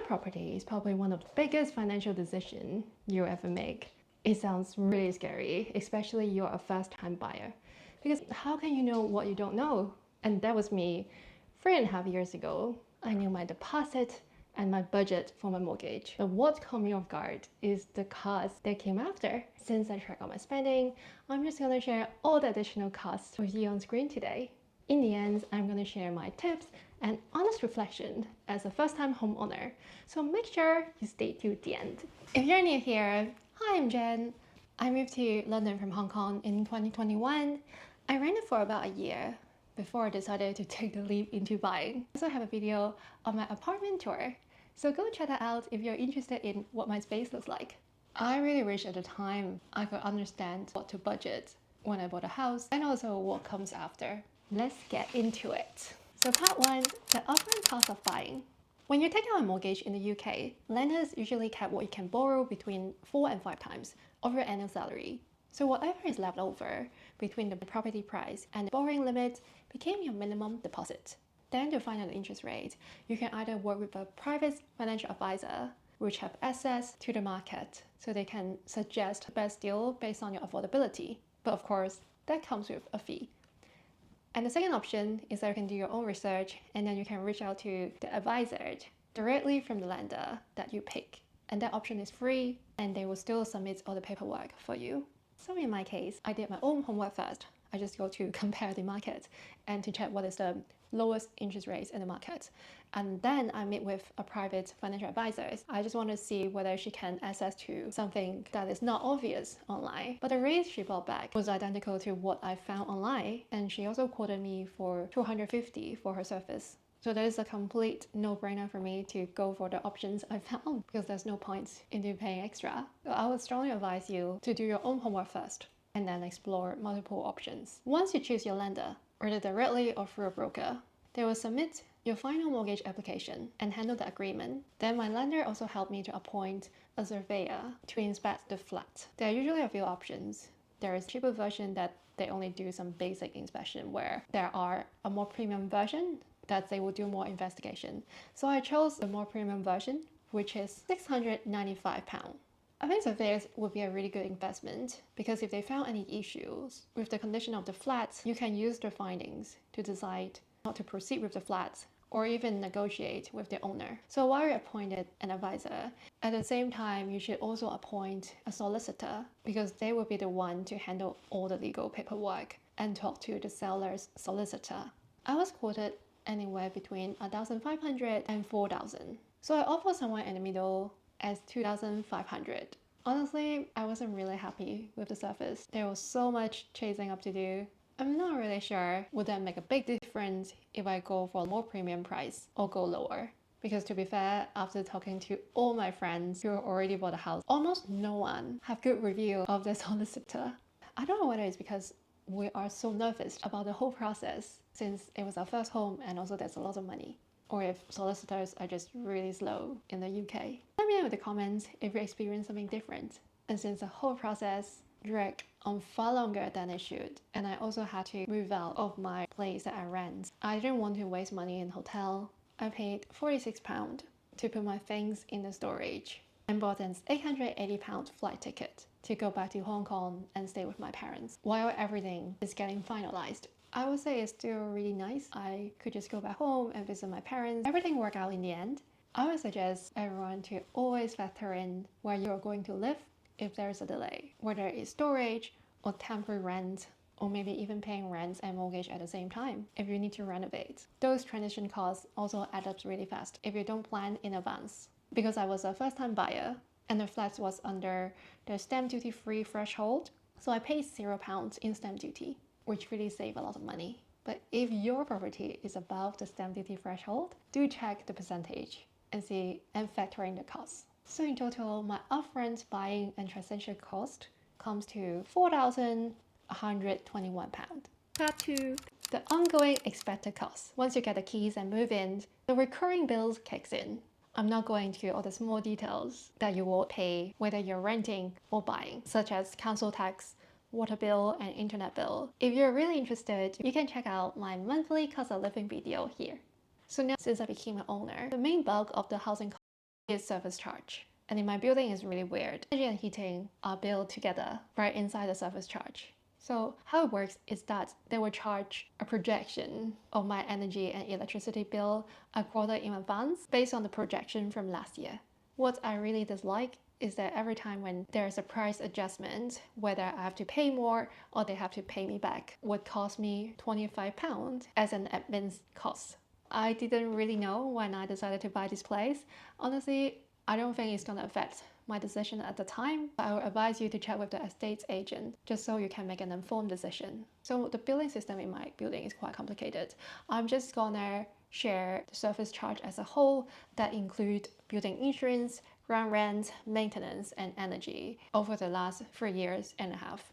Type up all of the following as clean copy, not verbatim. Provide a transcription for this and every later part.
property is probably one of the biggest financial decisions you'll ever make. It sounds really scary, especially you're a first-time buyer. Because how can you know what you don't know? And that was me 3.5 years ago. I knew my deposit and my budget for my mortgage. But what caught me off guard is the cost that came after. Since I track all my spending, I'm just gonna share all the additional costs with you on screen today. In the end, I'm going to share my tips and honest reflection as a first-time homeowner, so make sure you stay till the end. If you're new here, hi, I'm Jen. I moved to London from Hong Kong in 2021. I rented for about a year before I decided to take the leap into buying. I also have a video of my apartment tour, so go check that out if you're interested in what my space looks like. I really wish at the time I could understand what to budget when I bought a house and also what comes after. Let's get into it. So part 1, the upfront cost of buying. When you're taking out a mortgage in the UK, lenders usually cap what you can borrow between 4 and 5 times of your annual salary. So whatever is left over between the property price and the borrowing limit became your minimum deposit. Then to find out the interest rate, you can either work with a private financial advisor which have access to the market, so they can suggest the best deal based on your affordability. But of course, that comes with a fee. And the second option is that you can do your own research and then you can reach out to the advisor directly from the lender that you pick. And that option is free and they will still submit all the paperwork for you. So in my case, I did my own homework first. I just go to compare the market and to check what is the lowest interest rates in the market. And then I meet with a private financial advisor. I just want to see whether she can access to something that is not obvious online. But the rate she brought back was identical to what I found online. And she also quoted me for $250 for her service. So that is a complete no-brainer for me to go for the options I found because there's no point in paying extra. So I would strongly advise you to do your own homework first and then explore multiple options. Once you choose your lender, either directly or through a broker, they will submit your final mortgage application and handle the agreement. Then my lender also helped me to appoint a surveyor to inspect the flat. There are usually a few options. There is a cheaper version that they only do some basic inspection, where there are a more premium version that they will do more investigation. So I chose the more premium version, which is £695. I think surveyors would be a really good investment because if they found any issues with the condition of the flat, you can use their findings to decide not to proceed with the flat or even negotiate with the owner. So while you appointed an advisor, at the same time, you should also appoint a solicitor because they will be the one to handle all the legal paperwork and talk to the seller's solicitor. I was quoted anywhere between $1,500 and $4,000. So I offer somewhere in the middle as $2,500. Honestly, I wasn't really happy with the service. There was so much chasing up to do. I'm not really sure would that make a big difference if I go for a more premium price or go lower. Because to be fair, after talking to all my friends who already bought a house, almost no one have good review of the solicitor. I don't know whether it's because we are so nervous about the whole process since it was our first home and also there's a lot of money, or if solicitors are just really slow in the UK. Let me know in the comments if you experience something different. And since the whole process dragged on far longer than it should, and I also had to move out of my place that I rent, I didn't want to waste money in hotel. I paid £46 to put my things in the storage and bought an £880 flight ticket to go back to Hong Kong and stay with my parents while everything is getting finalized. I would say it's still really nice. I could just go back home and visit my parents. Everything worked out in the end. I would suggest everyone to always factor in where you're going to live if there's a delay, whether it's storage or temporary rent, or maybe even paying rent and mortgage at the same time if you need to renovate. Those transition costs also add up really fast if you don't plan in advance. Because I was a first-time buyer and the flat was under the stamp duty free threshold, so I paid £0 in stamp duty, which really saved a lot of money. But if your property is above the stamp duty threshold, do check the percentage and factor in the costs. So in total, my upfront buying and transaction cost comes to £4,121. Part 2. The ongoing expected costs. Once you get the keys and move in, the recurring bills kicks in. I'm not going into all the small details that you will pay whether you're renting or buying, such as council tax, water bill, and internet bill. If you're really interested, you can check out my monthly cost of living video here. So now, since I became an owner, the main bulk of the housing is service charge. And in my building is really weird. Energy and heating are billed together right inside the service charge. So how it works is that they will charge a projection of my energy and electricity bill a quarter in advance based on the projection from last year. What I really dislike is that every time when there's a price adjustment, whether I have to pay more or they have to pay me back, would cost me £25 as an admin cost. I didn't really know when I decided to buy this place. Honestly, I don't think it's going to affect my decision at the time. I would advise you to check with the estate agent just so you can make an informed decision. So the billing system in my building is quite complicated. I'm just gonna share the service charge as a whole that include building insurance, ground rent, maintenance, and energy over the last 3.5 years.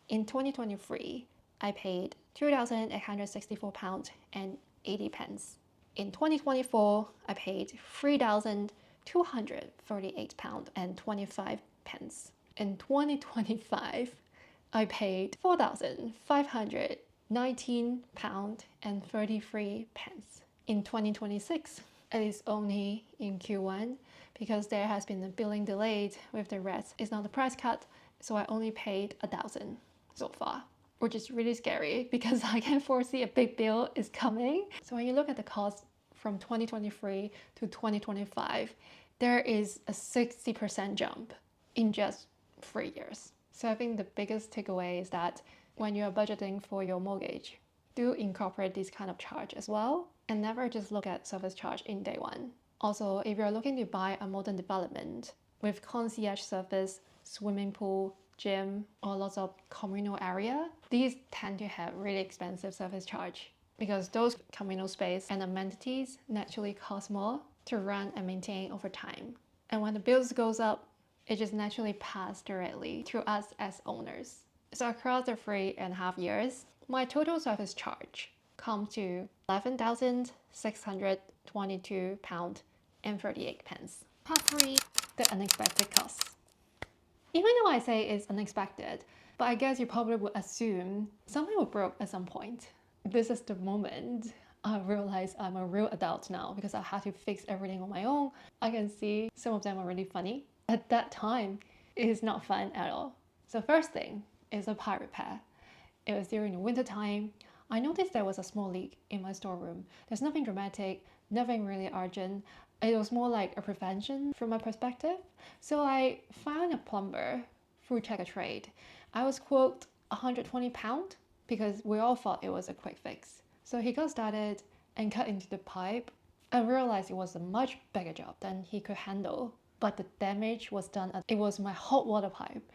In 2023, I paid £2,864.80. In 2024, I paid £3,238.25. In 2025, I paid £4,519.33. In 2026, it is only in Q1 because there has been a billing delayed with the rest. It's not a price cut, so I only paid £1,000 so far, which is really scary because I can foresee a big bill is coming. So when you look at the cost from 2023 to 2025, there is a 60% jump in just 3 years. So I think the biggest takeaway is that when you are budgeting for your mortgage, do incorporate this kind of charge as well, and never just look at service charge in day one. Also, if you're looking to buy a modern development with concierge service, swimming pool, gym, or lots of communal area, these tend to have really expensive service charge because those communal space and amenities naturally cost more to run and maintain over time. And when the bills goes up, it just naturally passes directly to us as owners. So across the 3.5 years, my total service charge comes to £11,622.38. Part 3, the unexpected costs. Even though I say it's unexpected, but I guess you probably would assume something will broke at some point. This is the moment I realize I'm a real adult now because I had to fix everything on my own. I can see some of them are really funny. At that time, it is not fun at all. So first thing is a pipe repair. It was during the winter time. I noticed there was a small leak in my storeroom. There's nothing dramatic, nothing really urgent. It was more like a prevention from my perspective. So I found a plumber through Check a Trade. I was quoted £120 because we all thought it was a quick fix. So he got started and cut into the pipe. I realized it was a much bigger job than he could handle, but the damage was done. It was my hot water pipe.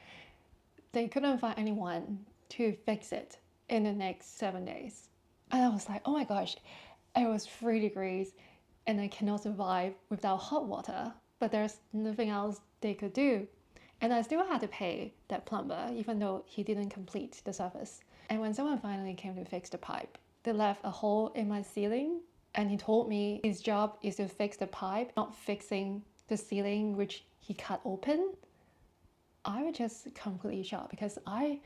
They couldn't find anyone to fix it in the next 7 days. And I was like, oh my gosh, it was 3 degrees and I cannot survive without hot water, but there's nothing else they could do. And I still had to pay that plumber even though he didn't complete the service. And when someone finally came to fix the pipe, they left a hole in my ceiling and he told me his job is to fix the pipe, not fixing the ceiling which he cut open. I was just completely shocked because I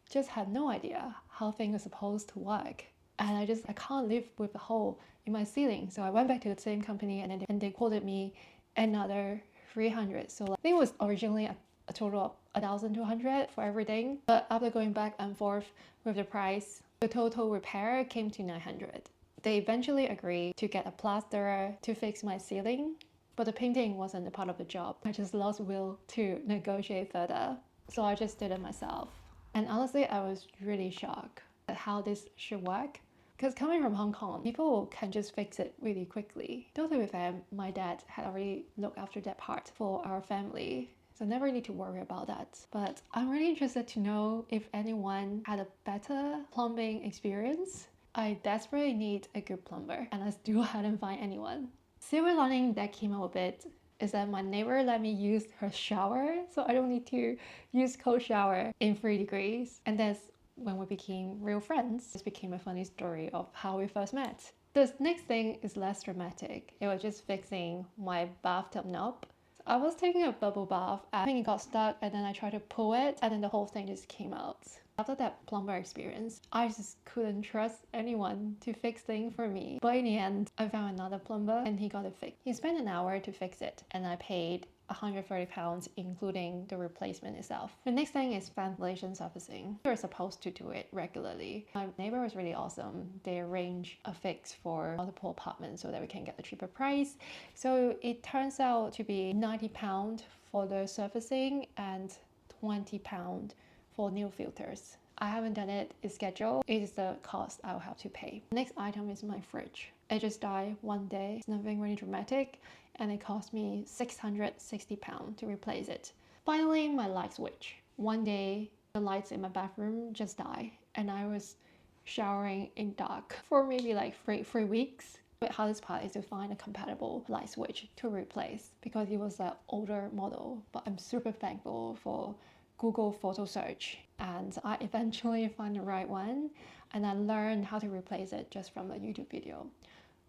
just had no idea how things are supposed to work. And I can't live with a hole in my ceiling. So I went back to the same company and they quoted me another 300. So I think it was originally a total of 1,200 for everything. But after going back and forth with the price, the total repair came to 900. They eventually agreed to get a plasterer to fix my ceiling, but the painting wasn't a part of the job. I just lost will to negotiate further. So I just did it myself. And honestly, I was really shocked at how this should work. Because coming from Hong Kong, people can just fix it really quickly. Totally with them, my dad had already looked after that part for our family. So never need to worry about that. But I'm really interested to know if anyone had a better plumbing experience. I desperately need a good plumber and I still hadn't found anyone. Silver lining that came out of it is that my neighbor let me use her shower, so I don't need to use cold shower in 3 degrees. And that's when we became real friends. This became a funny story of how we first met. The next thing is less dramatic. It was just fixing my bathtub knob. So I was taking a bubble bath. I think it got stuck and then I tried to pull it and then the whole thing just came out. After that plumber experience, I just couldn't trust anyone to fix things for me. But in the end, I found another plumber and he got it fixed. He spent an hour to fix it and I paid £130, including the replacement itself. The next thing is ventilation surfacing. You're supposed to do it regularly. My neighbor was really awesome. They arranged a fix for multiple apartments so that we can get the cheaper price. So it turns out to be £90 for the surfacing and £20 for new filters. I haven't done it, it's scheduled. It is the cost I'll have to pay. Next item is my fridge. It just died one day. It's nothing really dramatic, and it cost me £660 to replace it. Finally, my light switch. One day, the lights in my bathroom just died, and I was showering in dark for maybe like three weeks. The hardest part is to find a compatible light switch to replace because it was an older model. But I'm super thankful for Google photo search, and I eventually found the right one, and I learned how to replace it just from a YouTube video,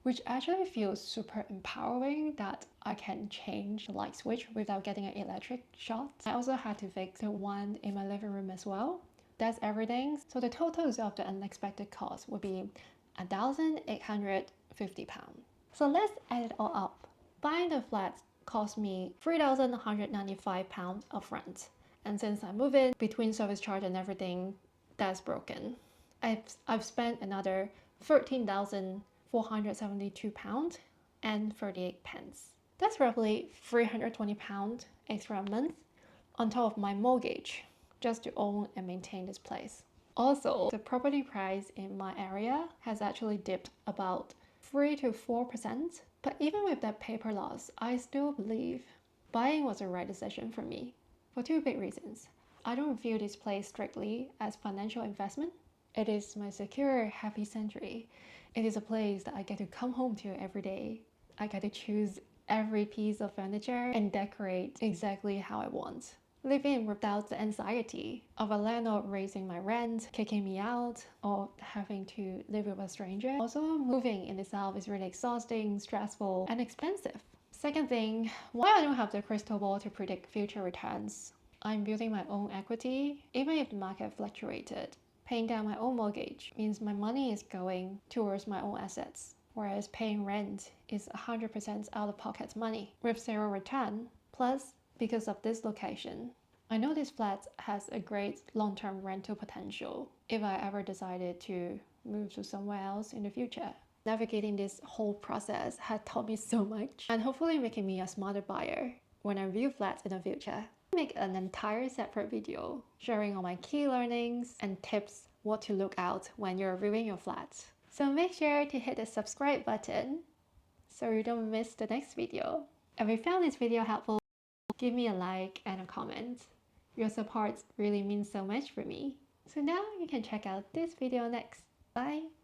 which actually feels super empowering that I can change the light switch without getting an electric shock. I also had to fix the one in my living room as well. That's everything. So the total of the unexpected cost would be £1,850. So let's add it all up. Buying the flat cost me £3,195 upfront. And since I move in, between service charge and everything, that's broken. I've spent another £13,472 and 38 pence. That's roughly £320 extra a month on top of my mortgage just to own and maintain this place. Also, the property price in my area has actually dipped about 3 to 4%. But even with that paper loss, I still believe buying was the right decision for me. For two big reasons. I don't view this place strictly as financial investment. It is my secure, happy sanctuary. It is a place that I get to come home to every day. I get to choose every piece of furniture and decorate exactly how I want. Live in without the anxiety of a landlord raising my rent, kicking me out, or having to live with a stranger. Also, moving in itself is really exhausting, stressful, and expensive. Second thing, while I don't have the crystal ball to predict future returns, I'm building my own equity. Even if the market fluctuated, paying down my own mortgage means my money is going towards my own assets, whereas paying rent is 100% out-of-pocket money with zero return. Plus, because of this location, I know this flat has a great long-term rental potential if I ever decided to move to somewhere else in the future. Navigating this whole process had taught me so much and hopefully making me a smarter buyer when I view flats in the future. I'll make an entire separate video sharing all my key learnings and tips what to look out when you're reviewing your flat. So make sure to hit the subscribe button so you don't miss the next video. If you found this video helpful, give me a like and a comment. Your support really means so much for me. So now you can check out this video next. Bye!